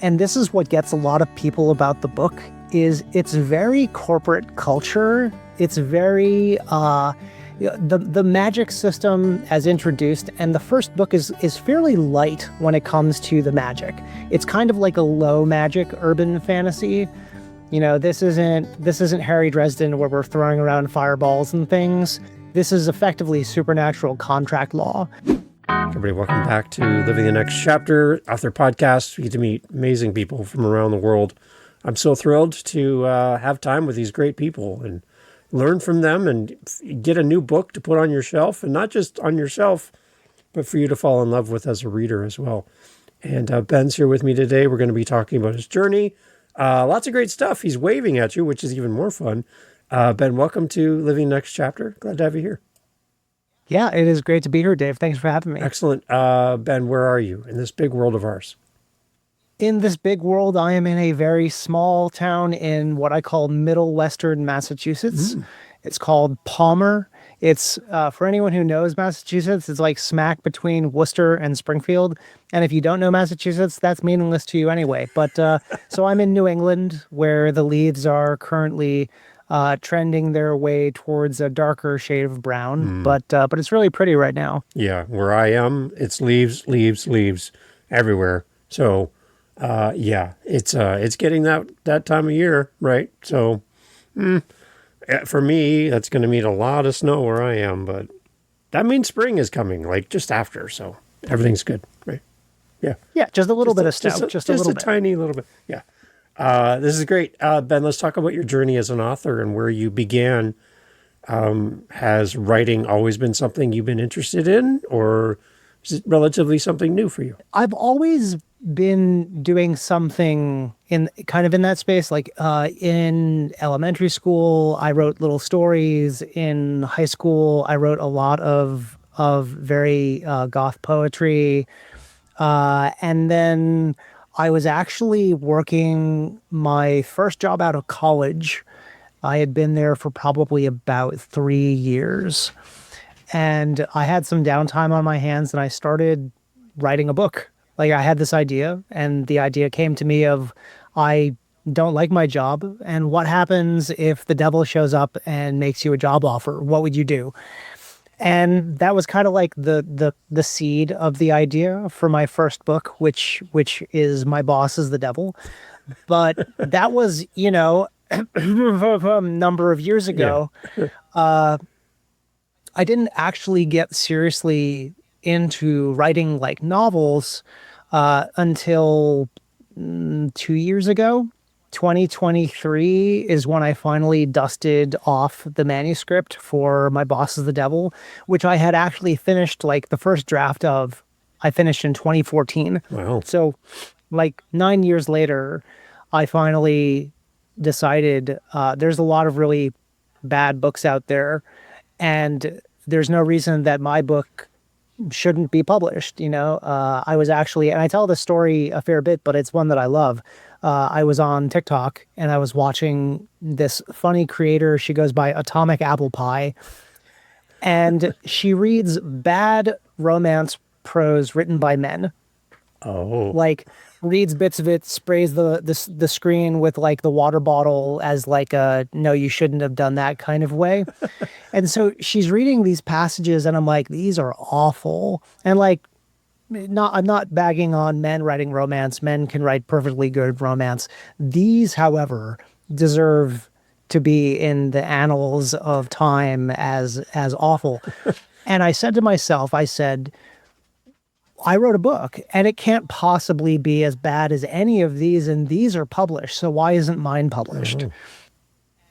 and this is what gets a lot of people about the book, is it's very corporate culture. It's very the magic system as introduced, and the first book is fairly light when it comes to the magic. It's kind of like a low magic urban fantasy. This isn't Harry Dresden where we're throwing around fireballs and things. This is effectively supernatural contract law. Everybody, welcome back to Living the Next Chapter, author podcast. We get to meet amazing people from around the world. I'm so thrilled to have time with these great people and learn from them and get a new book to put on your shelf, and not just on your shelf, but for you to fall in love with as a reader as well. And Ben's here with me today. We're going to be talking about his journey. Lots of great stuff. He's waving at you, which is even more fun. Ben, welcome to Living Next Chapter. Glad to have you here. Yeah, it is great to be here, Dave. Thanks for having me. Excellent. Ben, where are you in this big world of ours? In this big world, I am in a very small town in what I call Middle Western Massachusetts. It's called Palmer. It's, for anyone who knows Massachusetts, it's like smack between Worcester and Springfield. And if you don't know Massachusetts, that's meaningless to you anyway. But so I'm in New England, where the leaves are currently trending their way towards a darker shade of brown. But it's really pretty right now. Yeah, where I am, it's leaves, leaves, leaves everywhere. So, yeah, it's getting that time of year, right? So, for me, that's going to mean a lot of snow where I am, but that means spring is coming, like just after. So everything's good, right? Yeah. Yeah, just a little bit of snow, just a little bit. Tiny little bit. Yeah. This is great. Ben, let's talk about your journey as an author and where you began. Has writing always been something you've been interested in, or is it relatively something new for you? I've always been doing something in that space. Like in elementary school, I wrote little stories. In high school, I wrote a lot of very goth poetry. And then I was actually working my first job out of college. I had been there for probably about 3 years. And I had some downtime on my hands, and I started writing a book. Like, I had this idea, and the idea came to me of, I don't like my job, and what happens if the devil shows up and makes you a job offer? What would you do? And that was kind of like the seed of the idea for my first book, which is My Boss is the Devil. But that was, a number of years ago. Yeah. I didn't actually get seriously into writing like novels until 2 years ago. 2023 is when I finally dusted off the manuscript for My Boss is the Devil, which I had actually finished, like the first draft of, I finished in 2014. Wow. So like 9 years later, I finally decided there's a lot of really bad books out there, and there's no reason that my book shouldn't be published. I was actually, and I tell this story a fair bit, but it's one that I love. I was on TikTok and I was watching this funny creator. She goes by Atomic Apple Pie, and she reads bad romance prose written by men. Oh, like reads bits of it, sprays the screen with like the water bottle as like a no, you shouldn't have done that kind of way. And so she's reading these passages, and I'm like, these are awful. And like, I'm not bagging on men writing romance. Men can write perfectly good romance. These, however, deserve to be in the annals of time as awful. And I said to myself, I wrote a book, and it can't possibly be as bad as any of these, and these are published, so why isn't mine published? Mm-hmm.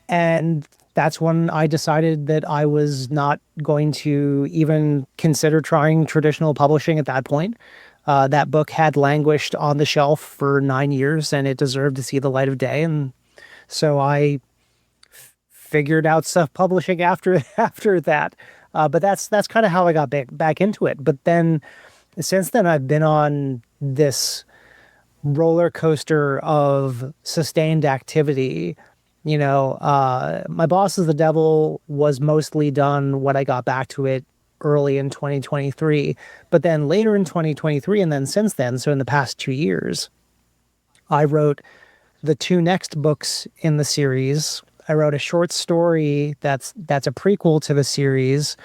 And that's when I decided that I was not going to even consider trying traditional publishing at that point. That book had languished on the shelf for 9 years, and it deserved to see the light of day, and so I figured out self-publishing after that. But that's kind of how I got back into it. But then, since then, I've been on this roller coaster of sustained activity. My Boss is the Devil was mostly done when I got back to it early in 2023. But then later in 2023, and then since then, so in the past 2 years, I wrote the two next books in the series. I wrote a short story that's a prequel to the series.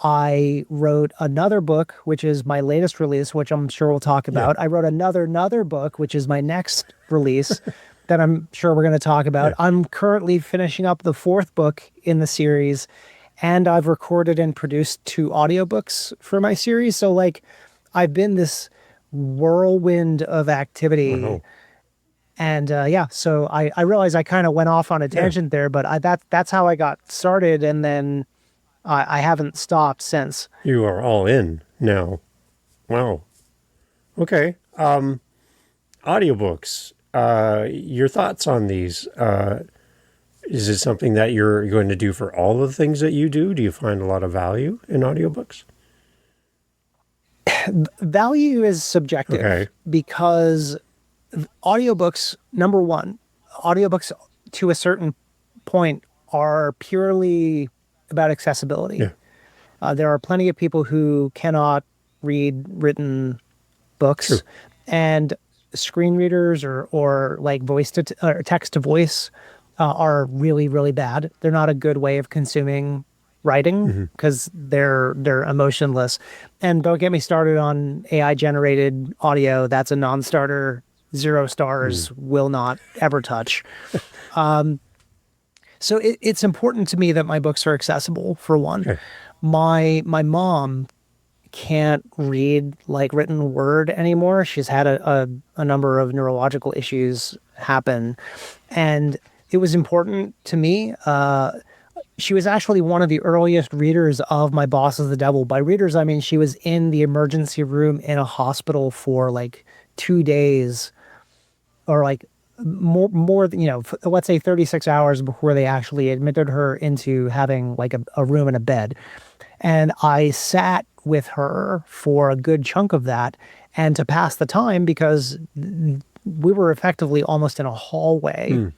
I wrote another book, which is my latest release, which I'm sure we'll talk Yeah. about. I wrote another book, which is my next release that I'm sure we're going to talk about. Yeah. I'm currently finishing up the fourth book in the series, and I've recorded and produced two audiobooks for my series. So like I've been this whirlwind of activity. Wow. And yeah, so I realize I kind of went off on a Yeah. tangent there, but that's how I got started, and then I haven't stopped since. You are all in now. Wow. Okay. Audiobooks. Your thoughts on these? Is it something that you're going to do for all of the things that you do? Do you find a lot of value in audiobooks? Value is subjective Okay. because audiobooks, number one, audiobooks to a certain point are purely about accessibility. Yeah. There are plenty of people who cannot read written True. books, and screen readers or like voice to or text to voice are really really bad. They're not a good way of consuming writing because they're emotionless. And don't get me started on AI generated audio. That's a non-starter. 0 stars. Will not ever touch. So it's important to me that my books are accessible, for one. Okay. My mom can't read like written word anymore. She's had a number of neurological issues happen. And it was important to me. She was actually one of the earliest readers of My Boss is the Devil. By readers, I mean she was in the emergency room in a hospital for like 2 days, or like more than, let's say 36 hours before they actually admitted her into having like a room and a bed. And I sat with her for a good chunk of that, and to pass the time, because we were effectively almost in a hallway,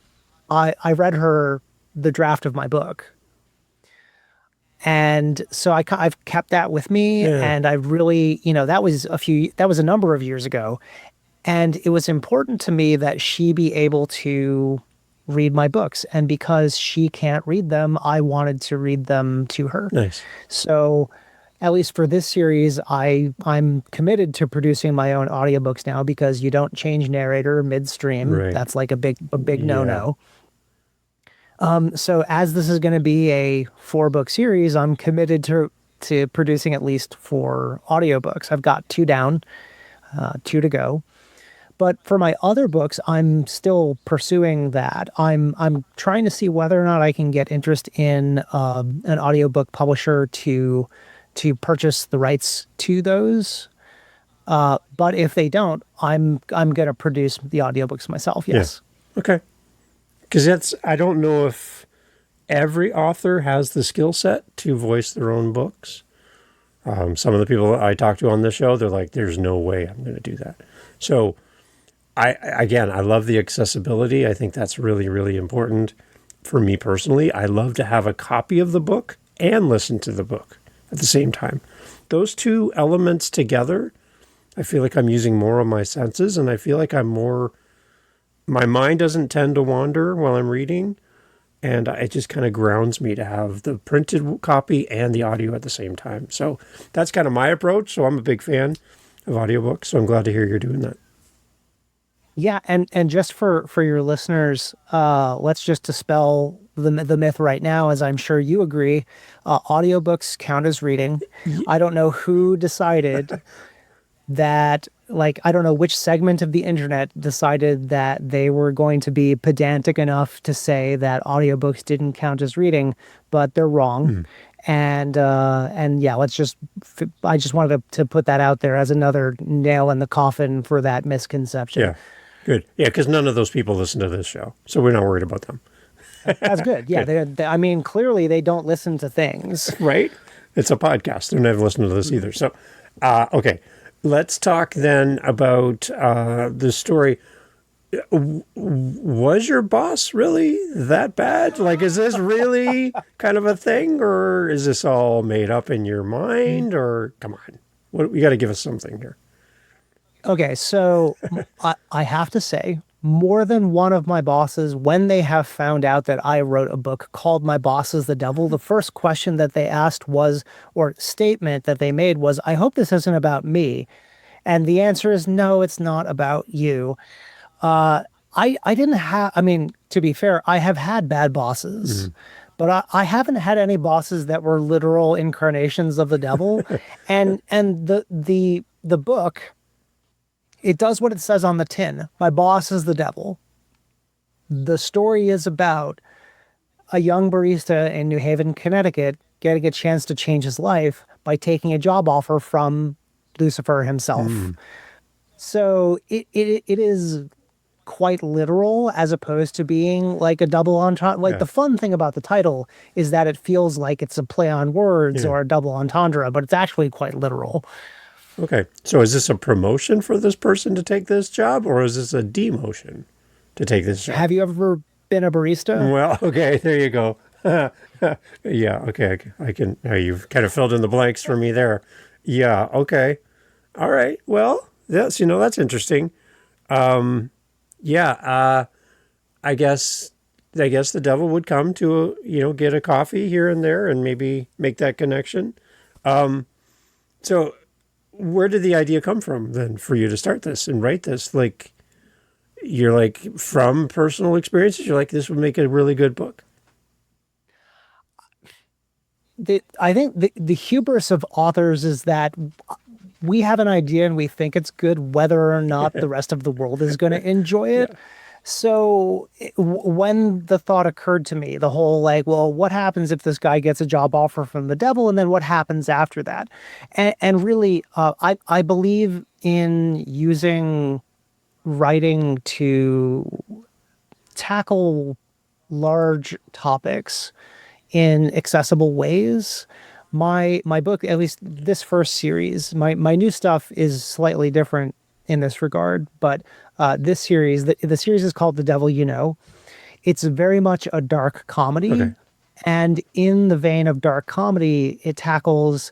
I read her the draft of my book. And so I've kept that with me, Yeah. and I really, that was a number of years ago. And it was important to me that she be able to read my books. And because she can't read them, I wanted to read them to her. Nice. So at least for this series, I'm committed to producing my own audiobooks now, because you don't change narrator midstream. Right. That's like a big Yeah. no-no. So as this is going to be a 4-book series, I'm committed to producing at least 4 audiobooks. I've got 2 down, 2 to go. But for my other books, I'm still pursuing that. I'm trying to see whether or not I can get interest in an audiobook publisher to purchase the rights to those. But if they don't, I'm going to produce the audiobooks myself. Yes. Yeah. Okay. Because I don't know if every author has the skill set to voice their own books. Some of the people I talk to on this show, they're like, there's no way I'm going to do that. So I love the accessibility. I think that's really, really important for me personally. I love to have a copy of the book and listen to the book at the same time. Those two elements together, I feel like I'm using more of my senses, and I feel like my mind doesn't tend to wander while I'm reading, and it just kind of grounds me to have the printed copy and the audio at the same time. So that's kind of my approach. So I'm a big fan of audiobooks, so I'm glad to hear you're doing that. Yeah, and just for your listeners, let's just dispel the myth right now, as I'm sure you agree. Audiobooks count as reading. I don't know who decided that, like, I don't know which segment of the internet decided that they were going to be pedantic enough to say that audiobooks didn't count as reading, but they're wrong. And yeah, I just wanted to put that out there as another nail in the coffin for that misconception. Yeah, good. Yeah, because none of those people listen to this show, so we're not worried about them. That's good. Yeah, I mean, clearly they don't listen to things. Right? It's a podcast. They're never listening to this either. So, okay. Let's talk then about the story. Was your boss really that bad? Like, is this really kind of a thing, or is this all made up in your mind? Or come on, you got to give us something here. Okay, so I have to say, more than one of my bosses, when they have found out that I wrote a book called My Boss is the Devil, the first question that they asked was, or statement that they made was, I hope this isn't about me. And the answer is no, it's not about you. I didn't have, I mean, to be fair, I have had bad bosses, but I haven't had any bosses that were literal incarnations of the devil. And the book, it does what it says on the tin. My boss is the devil. The story is about a young barista in New Haven, Connecticut, getting a chance to change his life by taking a job offer from Lucifer himself. So it is quite literal as opposed to being like a double entendre. Like Yeah. the fun thing about the title is that it feels like it's a play on words Yeah. or a double entendre, but it's actually quite literal. Okay. So is this a promotion for this person to take this job, or is this a demotion to take this job? Have you ever been a barista? Well, okay, there you go. Yeah, okay. I can, you've kind of filled in the blanks for me there. Yeah, okay. All right. Well, that's interesting. Yeah, I guess the devil would come to, get a coffee here and there and maybe make that connection. So where did the idea come from then for you to start this and write this? Like, you're like, from personal experiences, you're like, this would make a really good book. I think the hubris of authors is that we have an idea and we think it's good whether or not the rest of the world is going to enjoy it. Yeah. So when the thought occurred to me, the whole like, well, what happens if this guy gets a job offer from the devil, and then what happens after that? And really, I believe in using writing to tackle large topics in accessible ways. My book, at least this first series, my new stuff is slightly different in this regard, but this series, the series is called The Devil You Know. It's very much a dark comedy. Okay. And in the vein of dark comedy, it tackles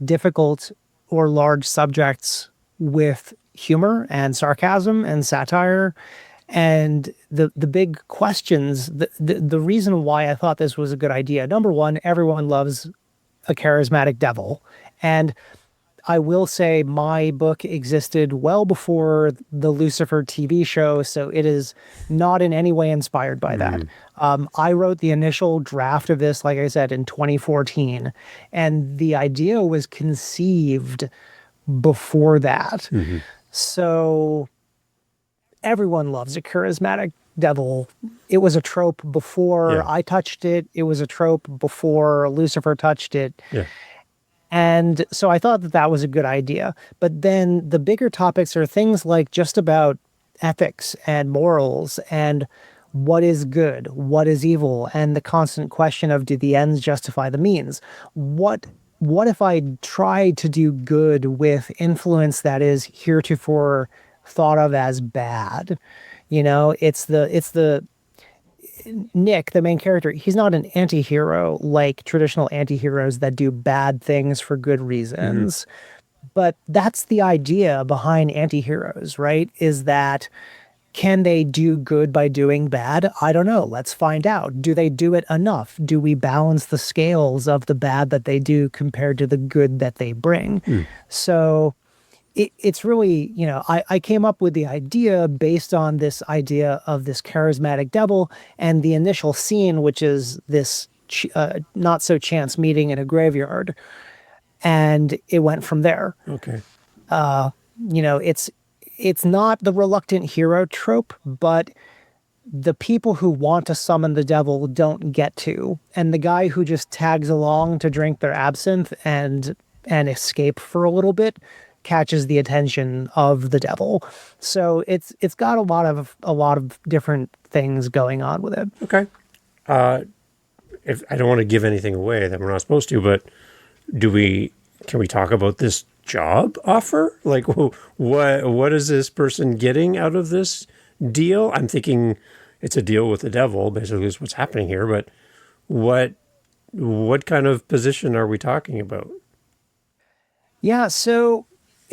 difficult or large subjects with humor and sarcasm and satire. And the big questions, the reason why I thought this was a good idea, number one, everyone loves a charismatic devil. And I will say my book existed well before the Lucifer TV show, so it is not in any way inspired by that. I wrote the initial draft of this, like I said, in 2014, and the idea was conceived before that. So everyone loves a charismatic devil. It was a trope before I touched it. It was a trope before Lucifer touched it. Yeah. And so I thought that that was a good idea. But then the bigger topics are things like just about ethics and morals and what is good, what is evil, and the constant question of, do the ends justify the means? What if I tried to do good with influence that is heretofore thought of as bad? It's the Nick, the main character, he's not an anti-hero like traditional anti-heroes that do bad things for good reasons. But that's the idea behind anti-heroes, right? Is that, can they do good by doing bad? I don't know. Let's find out. Do they do it enough? Do we balance the scales of the bad that they do compared to the good that they bring? So it's really, I came up with the idea based on this idea of this charismatic devil and the initial scene, which is this not so chance meeting in a graveyard. And it went from there. Okay. It's not the reluctant hero trope, but the people who want to summon the devil don't get to. And the guy who just tags along to drink their absinthe and escape for a little bit catches the attention of the devil. So it's got a lot of different things going on with it. Okay. If I don't want to give anything away that we're not supposed to, but can we talk about this job offer? Like, what is this person getting out of this deal? I'm thinking it's a deal with the devil, basically is what's happening here, but what kind of position are we talking about? Yeah, so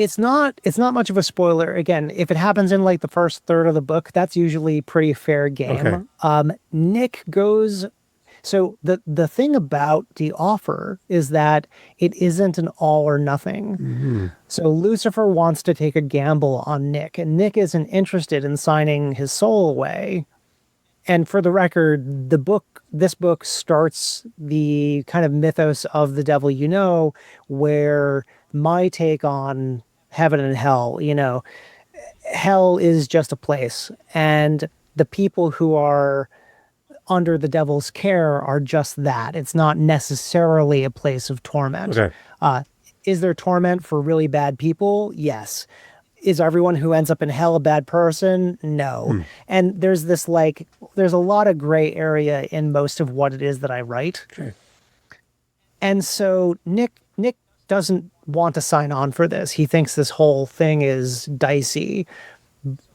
it's not much of a spoiler. Again, if it happens in like the first third of the book, that's usually pretty fair Okay. game. Nick goes so the thing about the offer is that it isn't an all or nothing. Hmm. So Lucifer wants to take a gamble on Nick, and Nick isn't interested in signing his soul away. And for the record, this book starts the kind of mythos of the devil where my take on heaven and hell, hell is just a place, and the people who are under the devil's care are just that. It's not necessarily a place of torment. Okay. Uh, is there torment for really bad people? Yes. Is everyone who ends up in hell a bad person? No. Hmm. And there's a lot of gray area in most of what it is that I write. Okay. And so Nick doesn't want to sign on for this. He thinks this whole thing is dicey.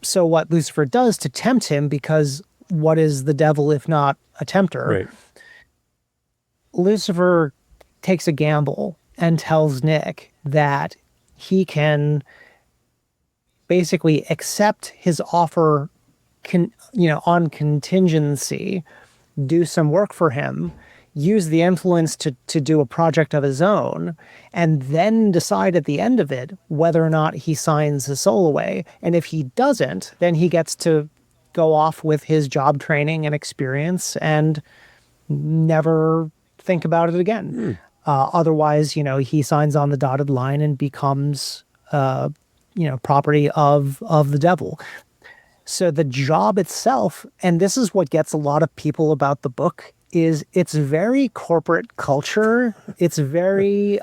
So what Lucifer does to tempt him, because what is the devil if not a tempter? Right. Lucifer takes a gamble and tells Nick that he can basically accept his offer on contingency, do some work for him, use the influence to do a project of his own, and then decide at the end of it whether or not he signs his soul away. And if he doesn't, then he gets to go off with his job training and experience and never think about it again. Otherwise, he signs on the dotted line and becomes, property of the devil. So the job itself, and this is what gets a lot of people about the book, is it's very corporate culture. It's very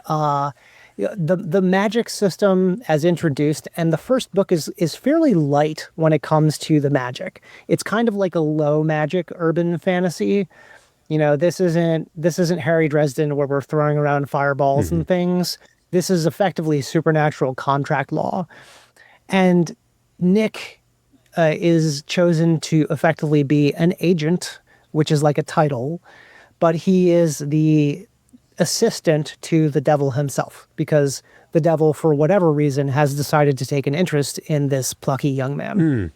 the magic system as introduced, and the first book is fairly light when it comes to the magic. It's kind of like a low magic urban fantasy. This isn't Harry Dresden where we're throwing around fireballs Hmm. and things. This is effectively supernatural contract law. And Nick is chosen to effectively be an agent, which is like a title, but he is the assistant to the devil himself, because the devil, for whatever reason, has decided to take an interest in this plucky young man.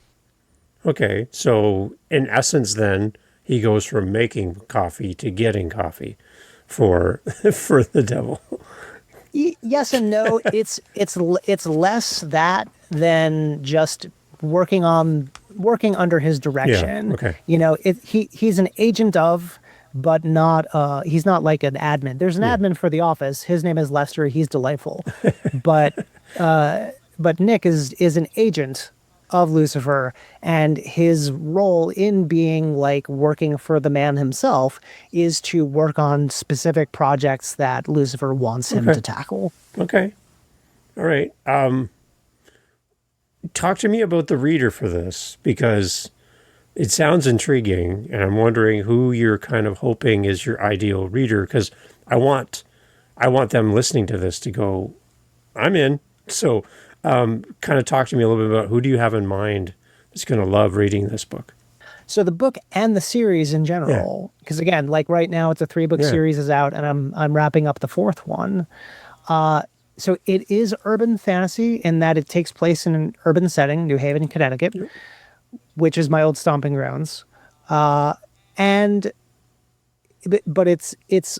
Okay. So in essence, then he goes from making coffee to getting coffee for for the devil. Yes and no. It's less that than just working under his Yeah. direction. Okay. He's an agent of, but not he's not like an admin. There's an Yeah. admin for the office. His name is Lester. He's delightful. But but Nick is an agent of Lucifer, and his role in being like working for the man himself is to work on specific projects that Lucifer wants him Okay. to tackle. Okay. All right. Talk to me about the reader for this, because it sounds intriguing, and I'm wondering who you're kind of hoping is your ideal reader, because I want them listening to this to go, I'm in. So kind of talk to me a little bit about who do you have in mind that's going to love reading this book? So the book and the series in general, because again, like right now it's a 3-book Yeah. series is out, and I'm wrapping up the 4th one. So it is urban fantasy in that it takes place in an urban setting, New Haven, Connecticut, which is my old stomping grounds. And but it's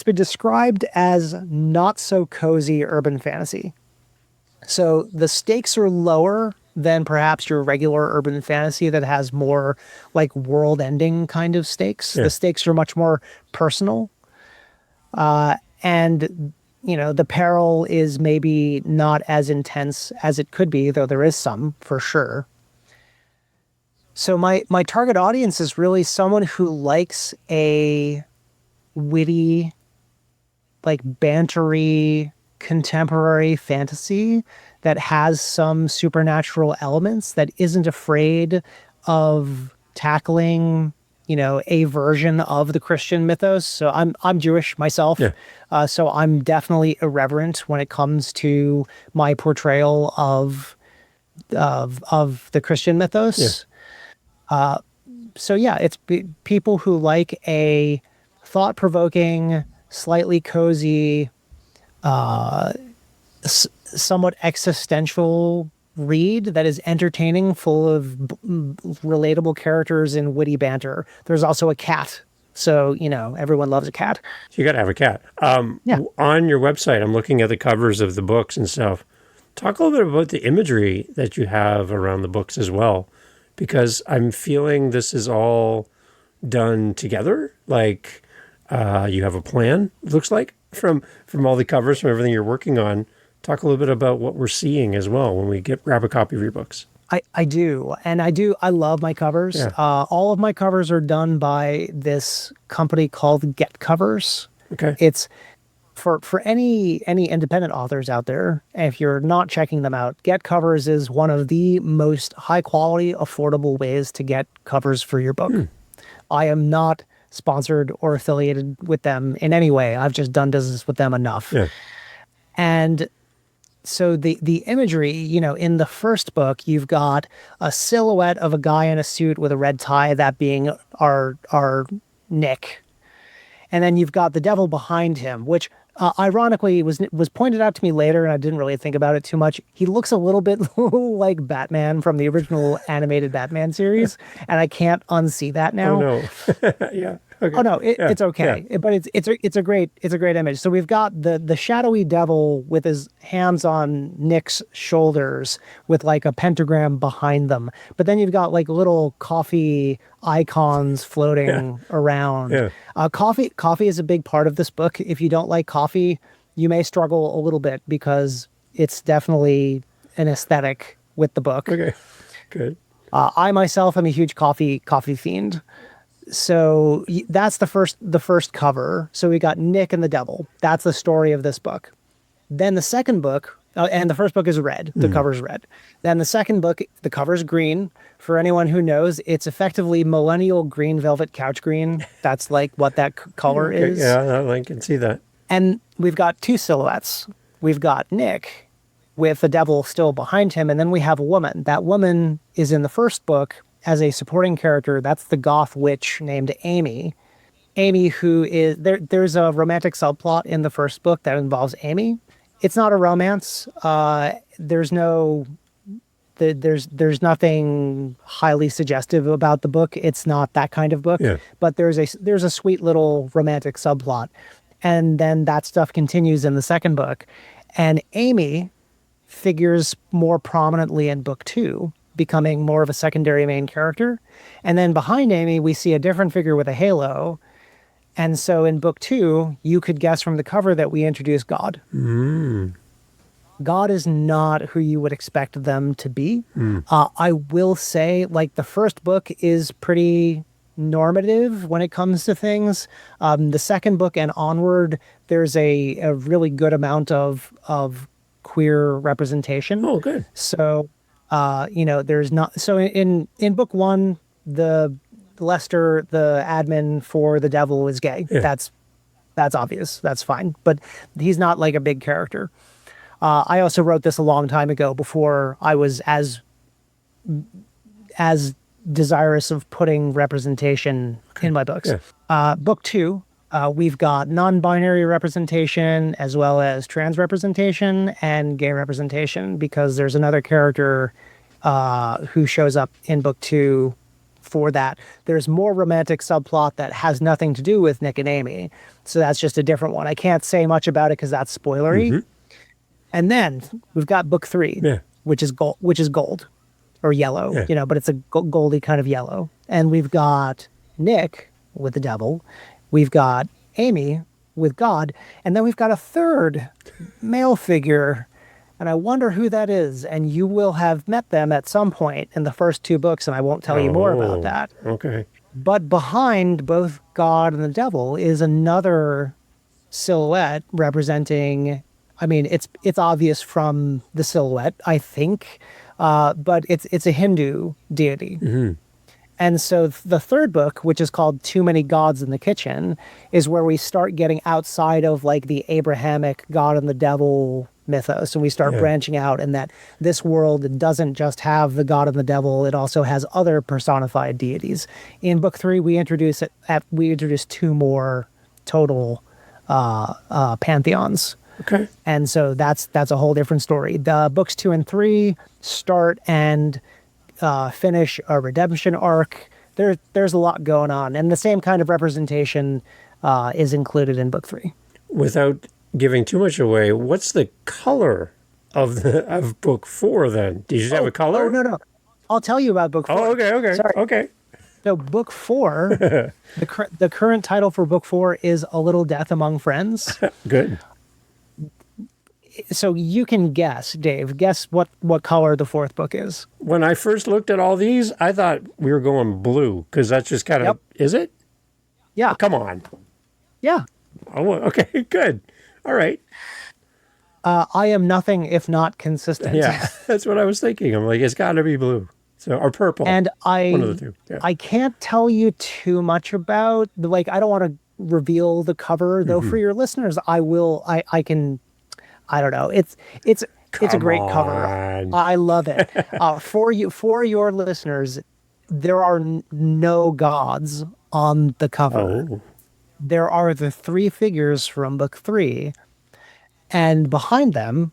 been described as not so cozy urban fantasy. So the stakes are lower than perhaps your regular urban fantasy that has more like world-ending kind of stakes. Yeah. The stakes are much more personal. And the peril is maybe not as intense as it could be, though there is some for sure. So my target audience is really someone who likes a witty, like bantery contemporary fantasy that has some supernatural elements, that isn't afraid of tackling a version of the Christian mythos. So I'm Jewish myself. Yeah. So I'm definitely irreverent when it comes to my portrayal of the Christian mythos. So yeah, it's people who like a thought-provoking, slightly cozy somewhat existential read that is entertaining, full of relatable characters and witty banter. There's also a cat. So, everyone loves a cat. You got to have a cat. Yeah. On your website, I'm looking at the covers of the books and stuff. Talk a little bit about the imagery that you have around the books as well, because I'm feeling this is all done together. Like you have a plan, it looks like, from all the covers, from everything you're working on. Talk a little bit about what we're seeing as well when we grab a copy of your books. I do. And I love my covers. Yeah. All of my covers are done by this company called Get Covers. Okay. It's for any independent authors out there, if you're not checking them out, Get Covers is one of the most high quality, affordable ways to get covers for your book. I am not sponsored or affiliated with them in any way. I've just done business with them enough. Yeah. And so the imagery, in the first book, you've got a silhouette of a guy in a suit with a red tie, that being our Nick. And then you've got the devil behind him, which ironically was pointed out to me later, and I didn't really think about it too much. He looks a little bit like Batman from the original animated Batman series, and I can't unsee that now. Oh no. Yeah. Okay. Oh no, it's okay. Yeah. But it's a great image. So we've got the shadowy devil with his hands on Nick's shoulders with like a pentagram behind them. But then you've got like little coffee icons floating around. Yeah. Coffee is a big part of this book. If you don't like coffee, you may struggle a little bit because it's definitely an aesthetic with the book. Okay. Good. I myself am a huge coffee fiend. So that's the first cover. So we got Nick and the Devil. That's the story of this book. Then the second book, and the first book is red. The cover's red. Then the second book, the cover's green. For anyone who knows, it's effectively millennial green velvet couch green. That's like what that color is. Yeah, I can see that. And we've got two silhouettes. We've got Nick with the devil still behind him, and then we have a woman. That woman is in the first book as a supporting character. That's the goth witch named Amy. Amy, who is there's a romantic subplot in the first book that involves Amy. It's not a romance. There's nothing highly suggestive about the book. It's not that kind of book. Yeah. But there's a sweet little romantic subplot. And then that stuff continues in the second book. And Amy figures more prominently in book 2, becoming more of a secondary main character. And then behind Amy, we see a different figure with a halo. And so in book 2, you could guess from the cover that we introduce God. God is not who you would expect them to be. I will say, like, the first book is pretty normative when it comes to things. The second book and onward, there's a really good amount of queer representation. Oh, good. So, there's not. So in book 1, the Lester, the admin for the devil, is gay. Yeah. That's obvious. That's fine. But he's not like a big character. I also wrote this a long time ago, before I was as desirous of putting representation in my books. Yeah. Book 2, we've got non-binary representation as well as trans representation and gay representation, because there's another character who shows up in book 2 for that. There's more romantic subplot that has nothing to do with Nick and Amy. So that's just a different one. I can't say much about it because that's spoilery. And then we've got book 3, which is gold or yellow, but it's a goldy kind of yellow. And we've got Nick with the devil. We've got Amy with God. And then we've got a third male figure. And I wonder who that is. And you will have met them at some point in the first 2 books, and I won't tell you more about that. Okay. But behind both God and the devil is another silhouette representing, I mean, it's obvious from the silhouette, I think, but it's a Hindu deity. And so the third book, which is called Too Many Gods in the Kitchen, is where we start getting outside of like the Abrahamic God and the devil mythos, and we start branching out, and that this world doesn't just have the God and the devil, it also has other personified deities. In book 3, we introduce 2 more total pantheons. Okay. And so that's a whole different story. The books 2 and 3 start and finish a redemption arc. There's a lot going on, and the same kind of representation is included in book 3. Without giving too much away, what's the color of book 4 then? Do you just have a Oh color? no no, I'll tell you about book 4. Oh, okay, okay, Sorry. okay. So book 4, the current title for book 4 is A Little Death Among Friends. Good. So you can guess, Dave. Guess what color the 4th book is. When I first looked at all these, I thought we were going blue because that's just kind of, Yep. is it? Yeah. Come on. Yeah. Oh, okay, good. All right. I am nothing if not consistent. Yeah, that's what I was thinking. I'm like, it's got to be blue. So, or purple. And one of the two. Yeah. I can't tell you too much about I don't want to reveal the cover though. For your listeners, I can. I don't know. It's a great cover. on. I love it. For your listeners, there are no gods on the cover. Oh, There are the 3 figures from book 3, and behind them,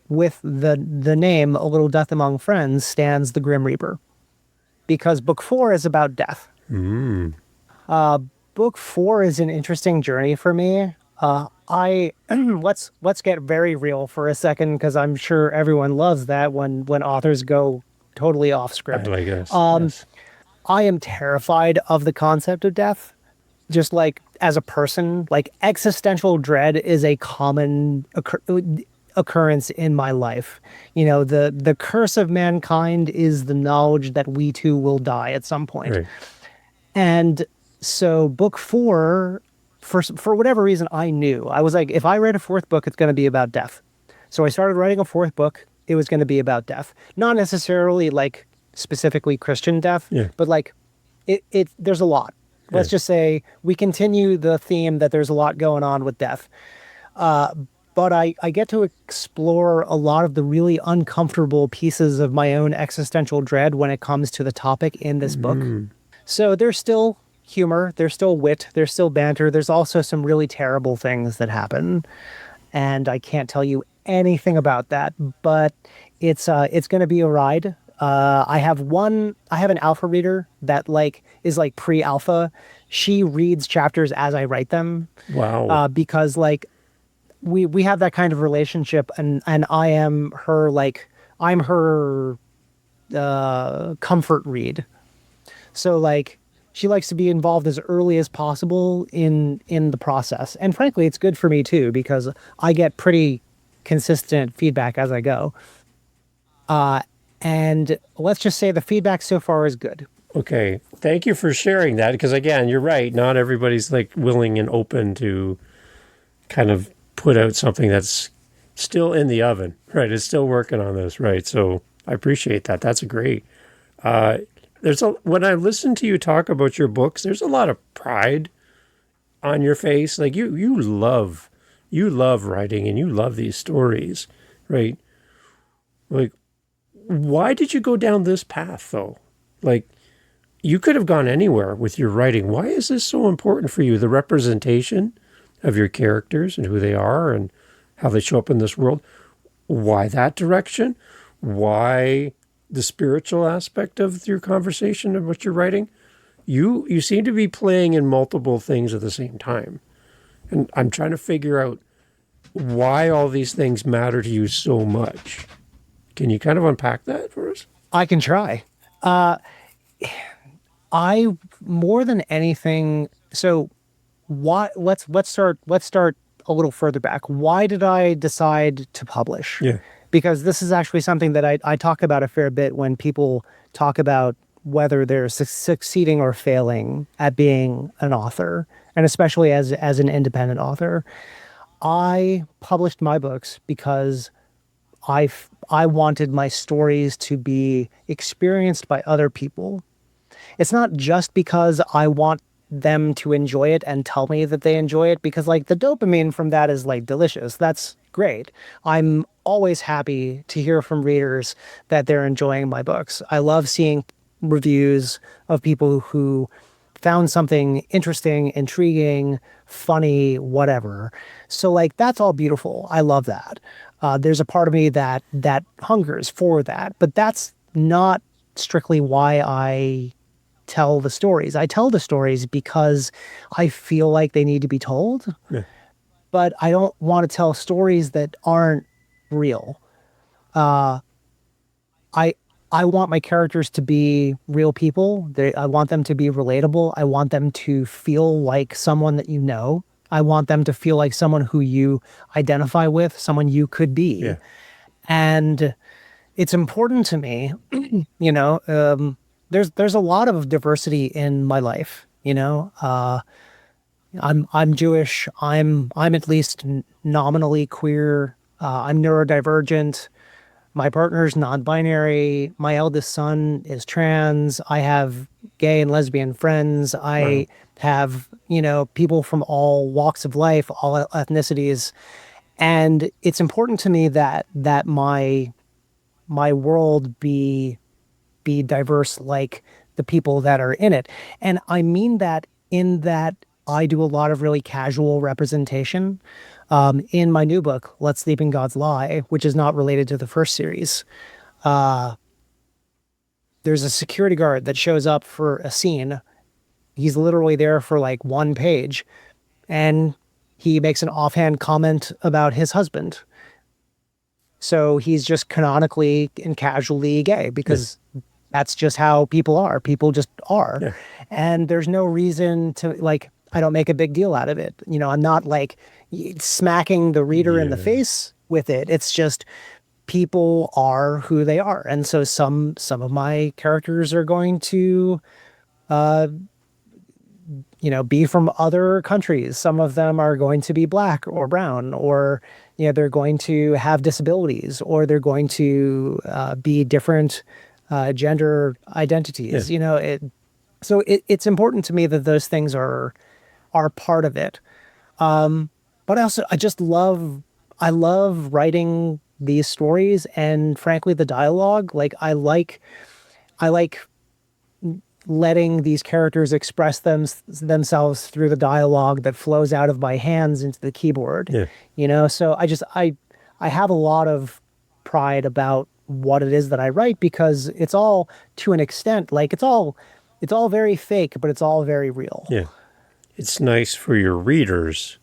with the name A Little Death Among Friends, stands the Grim Reaper, because book 4 is about death. Book 4 is an interesting journey for me. I let's get very real for a second, because I'm sure everyone loves that when authors go totally off script. I guess. Yes. I am terrified of the concept of death. Just like as a person, like existential dread is a common occurrence in my life. You know, the curse of mankind is the knowledge that we too will die at some point. Right. And so book 4, for whatever reason, I knew. I was like, if I write a 4th book, it's going to be about death. So I started writing a 4th book. It was going to be about death. Not necessarily like specifically Christian death, Yeah. but like there's a lot. Let's just say we continue the theme that there's a lot going on with death. But I get to explore a lot of the really uncomfortable pieces of my own existential dread when it comes to the topic in this book. So there's still humor, there's still wit, there's still banter. There's also some really terrible things that happen. And I can't tell you anything about that, but it's going to be a ride. I have an alpha reader that is pre-alpha. She reads chapters as I write them. Wow. Because we have that kind of relationship, and I am her I'm her comfort read. So she likes to be involved as early as possible in the process. And frankly, it's good for me too, because I get pretty consistent feedback as I go. And let's just say the feedback so far is good. Okay. Thank you for sharing that, because again, you're right. Not everybody's willing and open to kind of put out something that's still in the oven, right? It's still working on this, right? So I appreciate that. That's great. When I listen to you talk about your books, there's a lot of pride on your face. Like you love writing and you love these stories, right? Like, why did you go down this path though? Like, you could have gone anywhere with your writing. Why is this so important for you? The representation of your characters and who they are and how they show up in this world. Why that direction? Why the spiritual aspect of your conversation and what you're writing? You seem to be playing in multiple things at the same time. And I'm trying to figure out why all these things matter to you so much. Can you kind of unpack that for us? I can try. I more than anything. So, why? Let's start a little further back. Why did I decide to publish? Yeah. Because this is actually something that I talk about a fair bit when people talk about whether they're succeeding or failing at being an author, and especially as an independent author. I published my books because I wanted my stories to be experienced by other people. It's not just because I want them to enjoy it and tell me that they enjoy it, because the dopamine from that is delicious. That's great. I'm always happy to hear from readers that they're enjoying my books. I love seeing reviews of people who found something interesting, intriguing, funny, whatever. So like that's all beautiful. I love that. There's a part of me that hungers for that, but that's not strictly why I tell the stories. I tell the stories because I feel like they need to be told, Yeah. but I don't want to tell stories that aren't real. I I want my characters to be real people. I want them to be relatable. I want them to feel like someone that you know. I want them to feel like someone who you identify with, someone you could be. Yeah. And it's important to me, you know, there's a lot of diversity in my life, you know. I'm Jewish. I'm at least nominally queer. I'm neurodivergent. My partner's non-binary. My eldest son is trans. I have gay and lesbian friends. Wow. I have, you know, people from all walks of life, all ethnicities. And it's important to me that my world be diverse like the people that are in it. And I mean that in that I do a lot of really casual representation. In my new book, Let's Sleep in God's Lie, which is not related to the first series, there's a security guard that shows up for a scene. He's literally there for like one page, and he makes an offhand comment about his husband. So he's just canonically and casually gay Yeah. because that's just how people are. People just are. Yeah. And there's no reason to like, I don't make a big deal out of it. You know, I'm not like smacking the reader in the Yeah. face with it. It's just people are who they are. And so some of my characters are going to you know, be from other countries. Some of them are going to be black or brown, or, you know, they're going to have disabilities, or they're going to be different gender Yeah. identities. You know, it's important to me that those things are part of it. But I just I love writing these stories, and frankly, the dialogue. Like I like letting these characters express themselves through the dialogue that flows out of my hands into the keyboard. Yeah. You know, so I have a lot of pride about what it is that I write because it's all to an extent like it's all very fake, but it's all very real. Yeah. It's nice for your readers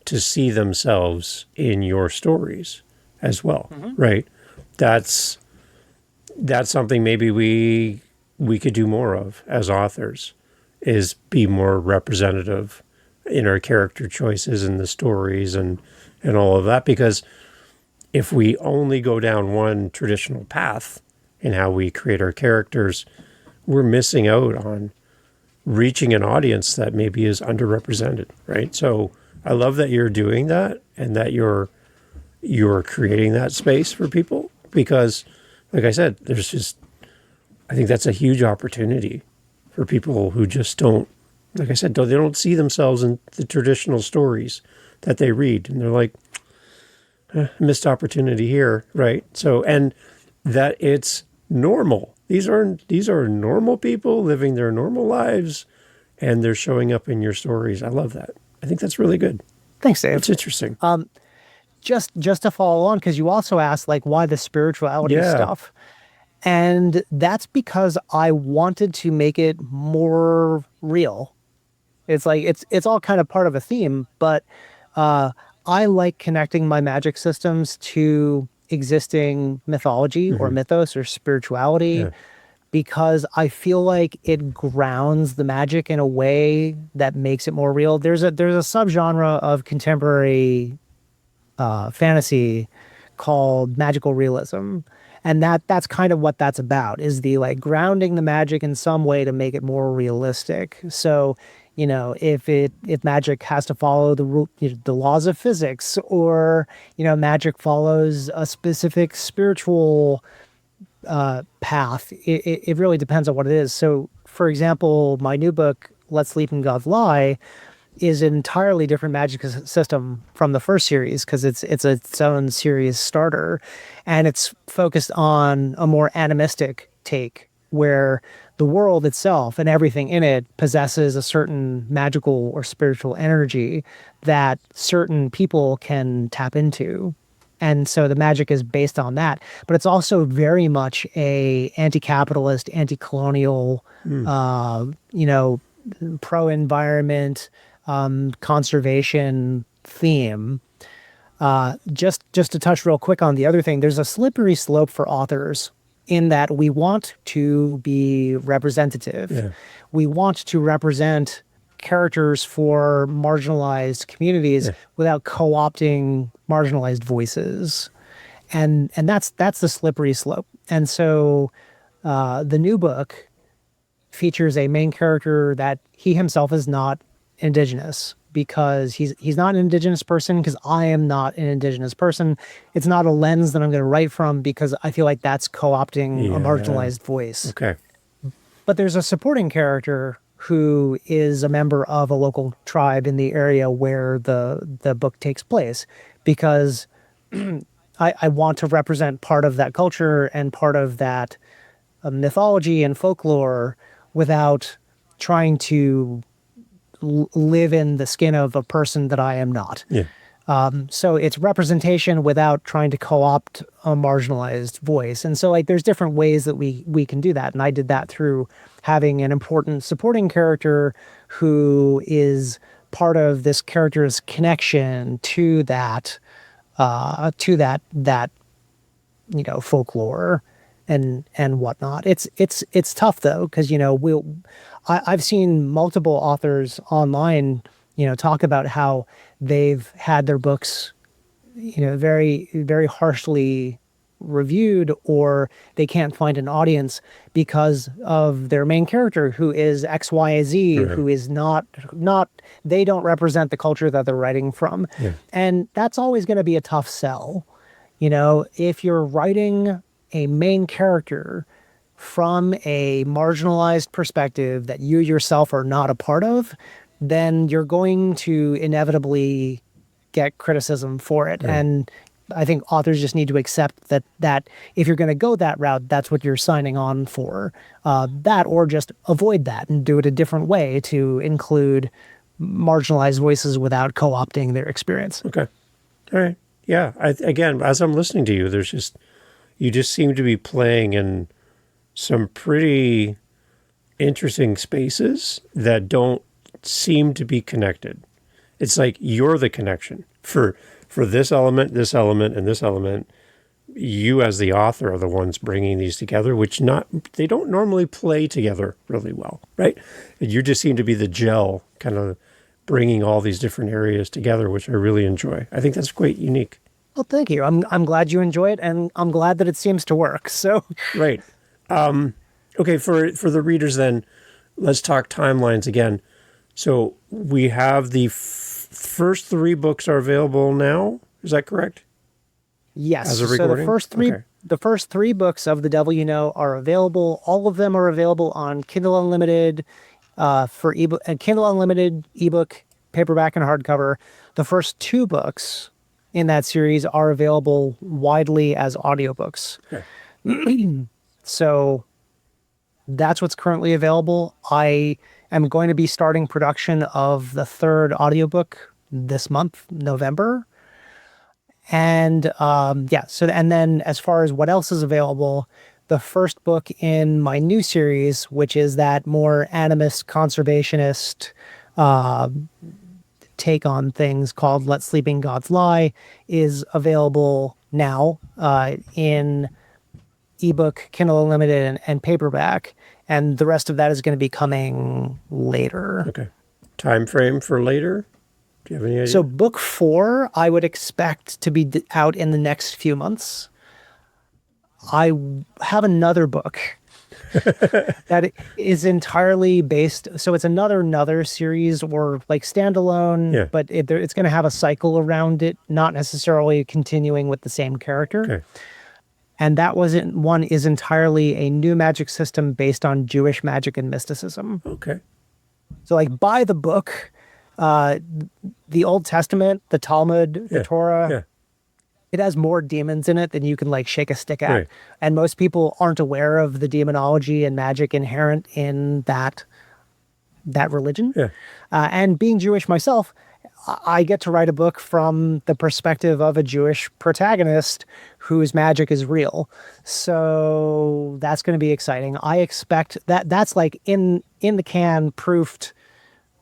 to see themselves in your stories as well, right? That's something maybe we could do more of as authors, is be more representative in our character choices and the stories and all of that. Because if we only go down one traditional path in how we create our characters, we're missing out on reaching an audience that maybe is underrepresented, right? So I love that you're doing that and that you're creating that space for people because, like I said, I think that's a huge opportunity for people who just don't, like I said, they don't see themselves in the traditional stories that they read. And they're like, missed opportunity here, right? So, and that it's normal. These are normal people living their normal lives, and they're showing up in your stories. I love that. I think that's really good. Thanks, Dave. It's interesting. Just to follow on, because you also asked like why the spirituality Yeah. stuff. And that's because I wanted to make it more real. It's like it's all kind of part of a theme, but I like connecting my magic systems to existing mythology or mythos or spirituality Yeah. because I feel like it grounds the magic in a way that makes it more real. There's a subgenre of contemporary fantasy called magical realism, and that's kind of what that's about, is the like grounding the magic in some way to make it more realistic. So, you know, if magic has to follow the laws of physics, or, you know, magic follows a specific spiritual path, it really depends on what it is. So for example, my new book, Let's Sleep in God's Lie, is an entirely different magic system from the first series because it's its own series starter, and it's focused on a more animistic take where the world itself and everything in it possesses a certain magical or spiritual energy that certain people can tap into. And so the magic is based on that. But it's also very much a anti-capitalist, anti-colonial, you know, pro-environment, conservation theme. Just to touch real quick on the other thing, there's a slippery slope for authors in that we want to be representative. Yeah. We want to represent characters for marginalized communities without co-opting marginalized voices. And that's the slippery slope. And so the new book features a main character that he himself is not indigenous, because he's not an indigenous person, because I am not an indigenous person. It's not a lens that I'm going to write from, because I feel like that's co-opting a marginalized voice. Okay. But there's a supporting character who is a member of a local tribe in the area where the book takes place, because I want to represent part of that culture and part of that mythology and folklore without trying to live in the skin of a person that I am not. Yeah. So it's representation without trying to co-opt a marginalized voice. And so like there's different ways that we can do that. And I did that through having an important supporting character who is part of this character's connection to that you know, folklore and whatnot. It's tough though, because you know I've seen multiple authors online, you know, talk about how they've had their books, you know, very, very harshly reviewed, or they can't find an audience because of their main character who is X, Y, Z, who is not, they don't represent the culture that they're writing from. Yeah. And that's always going to be a tough sell. You know, if you're writing a main character from a marginalized perspective that you yourself are not a part of, then you're going to inevitably get criticism for it. And I think authors just need to accept that if you're going to go that route, that's what you're signing on for. That, or just avoid that and do it a different way to include marginalized voices without co-opting their experience. Okay. All right. Yeah. Again, as I'm listening to you, you just seem to be playing in some pretty interesting spaces that don't seem to be connected. It's like you're the connection for this element, and this element. You as the author are the ones bringing these together, which they don't normally play together really well, right? And you just seem to be the gel, kind of bringing all these different areas together, which I really enjoy. I think that's quite unique. Well, thank you. I'm glad you enjoy it, and I'm glad that it seems to work. So right. Okay, for the readers then, let's talk timelines again. So we have the first 3 books are available now. Is that correct? Yes. As a recording? So the first three books of The Devil You Know are available. All of them are available on Kindle Unlimited, for ebook, Kindle Unlimited, ebook, paperback, and hardcover. The first 2 books in that series are available widely as audiobooks. Okay. So that's what's currently available. I am going to be starting production of the 3rd audiobook this month, November. And and then as far as what else is available, the first book in my new series, which is that more animist, conservationist take on things called Let Sleeping Gods Lie, is available now in ebook, Kindle Unlimited, and paperback. And the rest of that is going to be coming later. Okay. Time frame for later? Do you have any idea? So book 4, I would expect to be out in the next few months. I have another book that is entirely based. So it's another series, or like standalone, but it's going to have a cycle around it, not necessarily continuing with the same character. Okay. And that one is entirely a new magic system based on Jewish magic and mysticism. Okay. So like by the book, the Old Testament, the Talmud, the Torah, It has more demons in it than you can like shake a stick at. Right. And most people aren't aware of the demonology and magic inherent in that religion. Yeah. And being Jewish myself, I get to write a book from the perspective of a Jewish protagonist whose magic is real. So that's going to be exciting. I expect that's like in the can, proofed,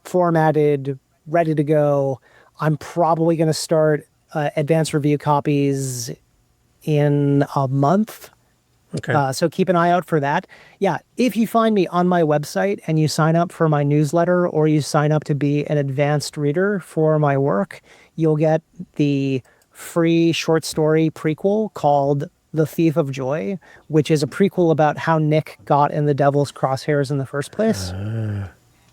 formatted, ready to go. I'm probably going to start advanced review copies in a month. Okay. So keep an eye out for that. Yeah, if you find me on my website and you sign up for my newsletter or you sign up to be an advanced reader for my work, you'll get the free short story prequel called The Thief of Joy, which is a prequel about how Nick got in the devil's crosshairs in the first place.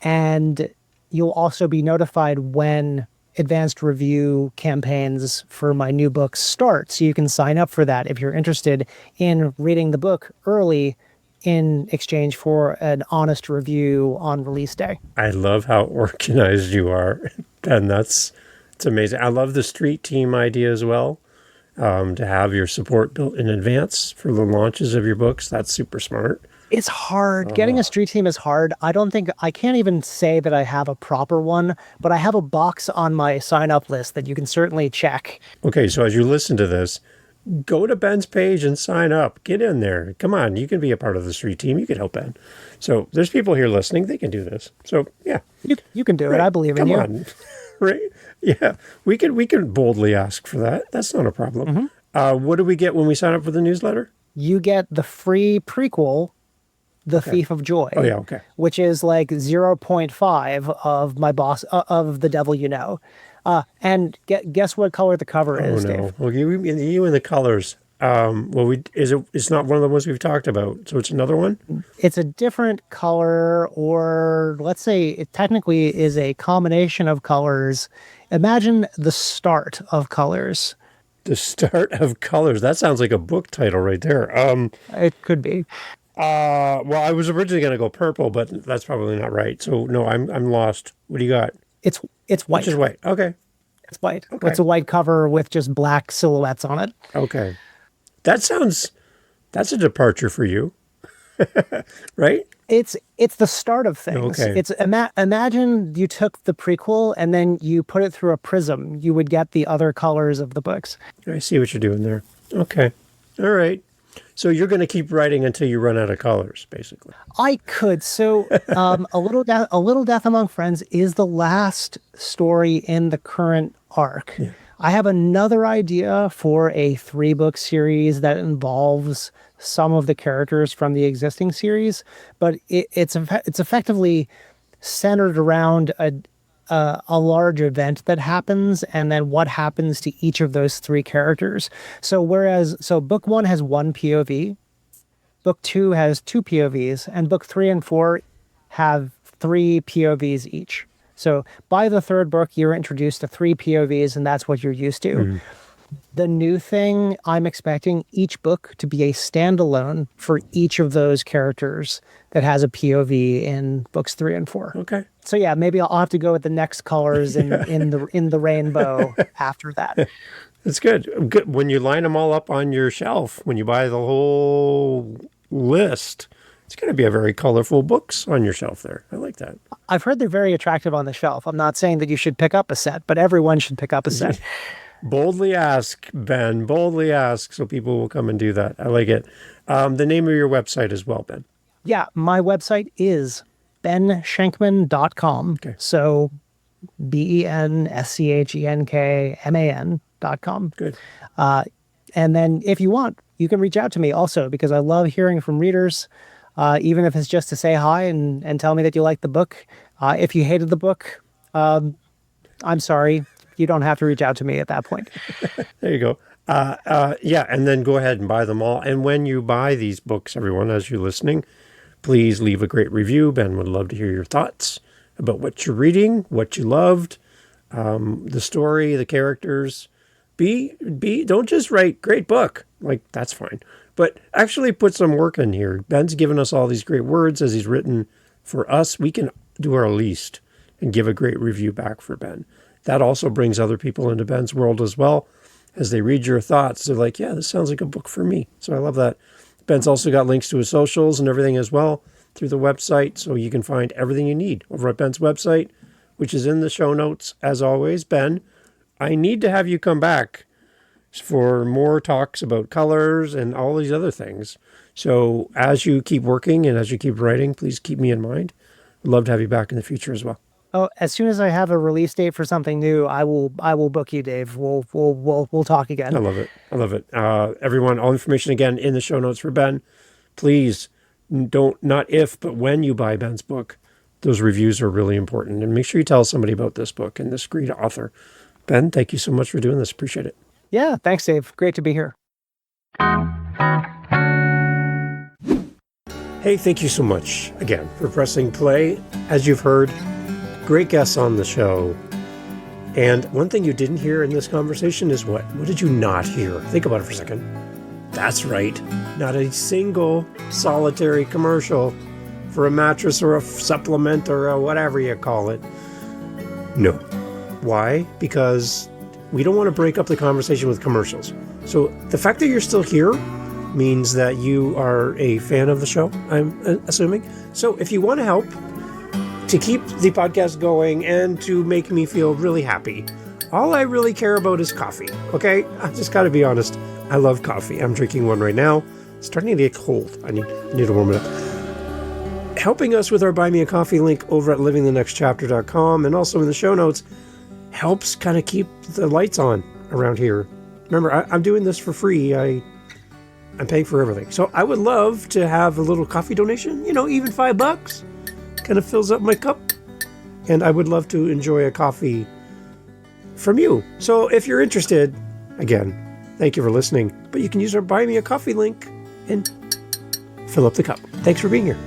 And you'll also be notified when advanced review campaigns for my new books start. So you can sign up for that if you're interested in reading the book early in exchange for an honest review on release day. I love how organized you are. And it's amazing. I love the street team idea as well. To have your support built in advance for the launches of your books. That's super smart. It's hard. Getting a street team is hard. I can't even say that I have a proper one, but I have a box on my sign up list that you can certainly check. Okay, so as you listen to this, go to Ben's page and sign up. Get in there. Come on, you can be a part of the street team. You can help Ben. So there's people here listening. They can do this. So yeah. You can do Right. it. I believe in Come you. on. Right? Yeah. We can boldly ask for that. That's not a problem. What do we get when we sign up for the newsletter? You get the free prequel, The Thief of Joy. Oh, yeah, okay. Which is like 0.5 of my boss of The Devil You Know. And guess what color the cover Oh is, no. Dave? Well, you and the colors. It's not one of the ones we've talked about. So it's another one? It's a different color, or let's say it technically is a combination of colors. Imagine the start of colors. The Start of Colors. That sounds like a book title right there. It could be. Well, I was originally going to go purple, but that's probably not right. So no, I'm lost. What do you got? It's white. Just white. Okay. It's white. Okay. It's a white cover with just black silhouettes on it. Okay. That's a departure for you. Right? It's the start of things. Okay. It's imagine you took the prequel and then you put it through a prism. You would get the other colors of the books. I see what you're doing there. Okay. All right. So you're going to keep writing until you run out of colors, basically. I could. So, a little Death Among Friends is the last story in the current arc. Yeah. I have another idea for a 3-book series that involves some of the characters from the existing series, but it's effectively centered around a large event that happens and then what happens to each of those 3 characters. So book 1 has 1 POV, book 2 has 2 POVs, and book 3 and 4 have 3 POVs each. So by the 3rd book, you're introduced to 3 POVs, and that's what you're used to. Mm-hmm. The new thing, I'm expecting each book to be a standalone for each of those characters that has a POV in books 3 and 4. Okay. So yeah, maybe I'll have to go with the next colors in the rainbow after that. That's good. Good. When you line them all up on your shelf, when you buy the whole list, it's going to be a very colorful books on your shelf there. I like that. I've heard they're very attractive on the shelf. I'm not saying that you should pick up a set, but everyone should pick up a set. Boldly ask, Ben. Boldly ask, so people will come and do that. I like it. The name of your website as well, Ben. Yeah, my website is benschenkman.com. Okay. So BENSCHENKMAN.com. Good. And then if you want, you can reach out to me also, because I love hearing from readers, even if it's just to say hi and tell me that you like the book. If you hated the book, I'm sorry. You don't have to reach out to me at that point. There you go. Yeah, and then go ahead and buy them all. And when you buy these books, everyone, as you're listening, please leave a great review. Ben would love to hear your thoughts about what you're reading, what you loved, the story, the characters. Don't just write great book. Like, that's fine. But actually put some work in here. Ben's given us all these great words as he's written for us. We can do our least and give a great review back for Ben. That also brings other people into Ben's world as well. as they read your thoughts, they're like, yeah, this sounds like a book for me. So I love that. Ben's also got links to his socials and everything as well through the website. So you can find everything you need over at Ben's website, which is in the show notes. As always, Ben, I need to have you come back for more talks about colors and all these other things. So as you keep working and as you keep writing, please keep me in mind. I'd love to have you back in the future as well. Oh, as soon as I have a release date for something new, I will book you, Dave. We'll talk again. I love it. I love it. Everyone, all information again in the show notes for Ben. Please don't, not if, but when you buy Ben's book, those reviews are really important. And make sure you tell somebody about this book and this great author. Ben, thank you so much for doing this. Appreciate it. Yeah, thanks, Dave. Great to be here. Hey, thank you so much again for pressing play. As you've heard, great guests on the show. And one thing you didn't hear in this conversation is what? What did you not hear? Think about it for a second. That's right. Not a single solitary commercial for a mattress or a supplement or a whatever you call it. No. Why? Because we don't want to break up the conversation with commercials. So the fact that you're still here means that you are a fan of the show, I'm assuming. So if you want to help to keep the podcast going and to make me feel really happy, all I really care about is coffee, okay? I just got to be honest. I love coffee. I'm drinking one right now. It's starting to get cold. I need to warm it up. Helping us with our Buy Me a Coffee link over at livingthenextchapter.com and also in the show notes helps kind of keep the lights on around here. Remember, I'm doing this for free. I'm paying for everything. So I would love to have a little coffee donation, even $5. Kind of fills up my cup. And I would love to enjoy a coffee from you. So if you're interested, again, thank you for listening. But you can use our Buy Me a Coffee link and fill up the cup. Thanks for being here.